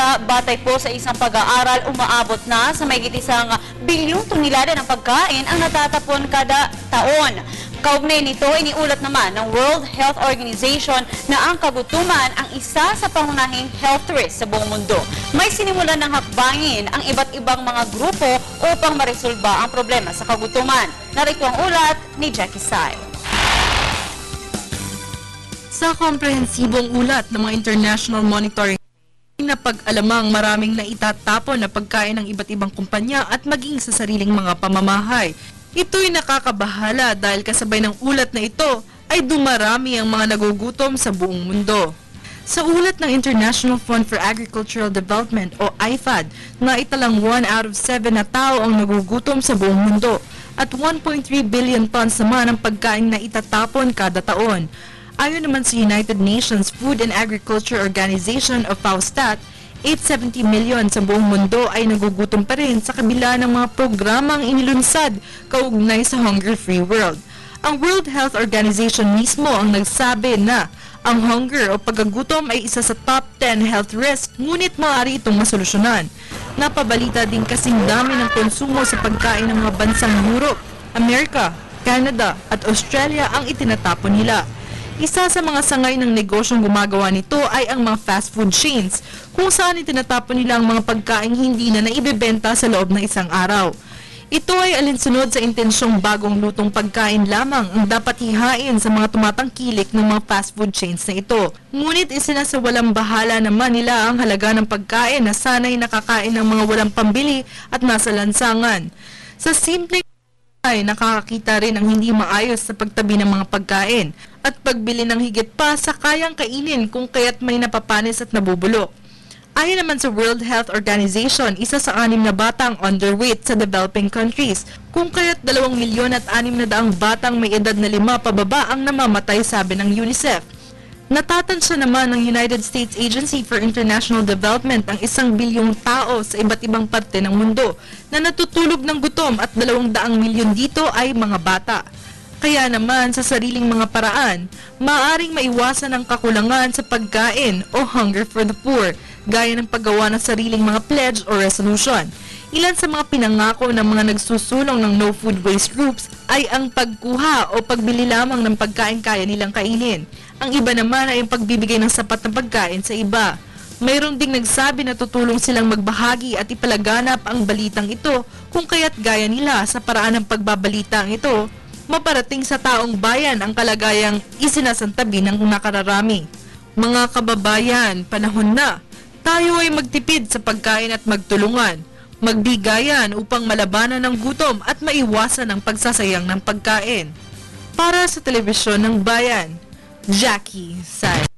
Batay po sa isang pag-aaral, umaabot na sa mahigit 1 bilyong tonelada ng pagkain ang natatapon kada taon. Kaugnay nito, iniulat naman ng World Health Organization na ang kagutuman ang isa sa pangunahing health risk sa buong mundo. May sinimulan ng hakbangin ang iba't ibang mga grupo upang maresolba ang problema sa kagutuman. Narito ang ulat ni Jackie Sai. Sa komprehensibong ulat ng mga international monitoring na pag-alamang maraming naitatapon na pagkain ng iba't ibang kumpanya at maging sa sariling mga pamamahay. Ito'y nakakabahala dahil kasabay ng ulat na ito ay dumarami ang mga nagugutom sa buong mundo. Sa ulat ng International Fund for Agricultural Development o IFAD na italang 1 out of 7 na tao ang nagugutom sa buong mundo at 1.3 billion tons naman ang pagkain na itatapon kada taon. Ayon naman sa United Nations Food and Agriculture Organization o FAO-STAT, 870 million sa buong mundo ay nagugutom pa rin sa kabila ng mga programang inilunsad kaugnay sa Hunger-Free World. Ang World Health Organization mismo ang nagsabi na ang hunger o pagkagutom ay isa sa top 10 health risk, ngunit maaari itong masolusyonan. Napabalita din kasing dami ng konsumo sa pagkain ng mga bansang Europe, Amerika, Canada at Australia ang itinatapon nila. Isa sa mga sangay ng negosyong gumagawa nito ay ang mga fast food chains, kung saan itinatapon nila ang mga pagkaing hindi na naibebenta sa loob ng isang araw. Ito ay alinsunod sa intensyong bagong lutong pagkain lamang ang dapat hihain sa mga tumatangkilik ng mga fast food chains na ito. Ngunit isinasawalang bahala naman nila ang halaga ng pagkain na sana'y nakakain ng mga walang pambili at nasa lansangan. Sa simple ay nakakakita rin ang hindi maayos sa pagtabi ng mga pagkain at pagbili ng higit pa sa kayang kainin kung kaya't may napapanis at nabubulok. Ayon naman sa World Health Organization, isa sa 6 na batang underweight sa developing countries, kung kaya't 2,600,000 batang may edad na 5 pababa ang namamatay, sabi ng UNICEF. Natatansya naman ng United States Agency for International Development ang 1 bilyong tao sa iba't ibang parte ng mundo na natutulog ng gutom at 200 milyon dito ay mga bata. Kaya naman sa sariling mga paraan, maaaring maiwasan ang kakulangan sa pagkain o hunger for the poor, gaya ng paggawa ng sariling mga pledge o resolution. Ilan sa mga pinangako ng mga nagsusulong ng No Food Waste Groups ay ang pagkuha o pagbili lamang ng pagkain kaya nilang kainin. Ang iba naman ay ang pagbibigay ng sapat na pagkain sa iba. Mayroon ding nagsabi na tutulong silang magbahagi at ipalaganap ang balitang ito kung kaya't gaya nila sa paraan ng pagbabalitang ito, maparating sa taong bayan ang kalagayang isinasantabi ng nakararami. Mga kababayan, panahon na. Tayo ay magtipid sa pagkain at magtulungan. Magbigayan upang malabanan ng gutom at maiwasan ang pagsasayang ng pagkain. Para sa Telebisyon ng Bayan, Jackie Sai.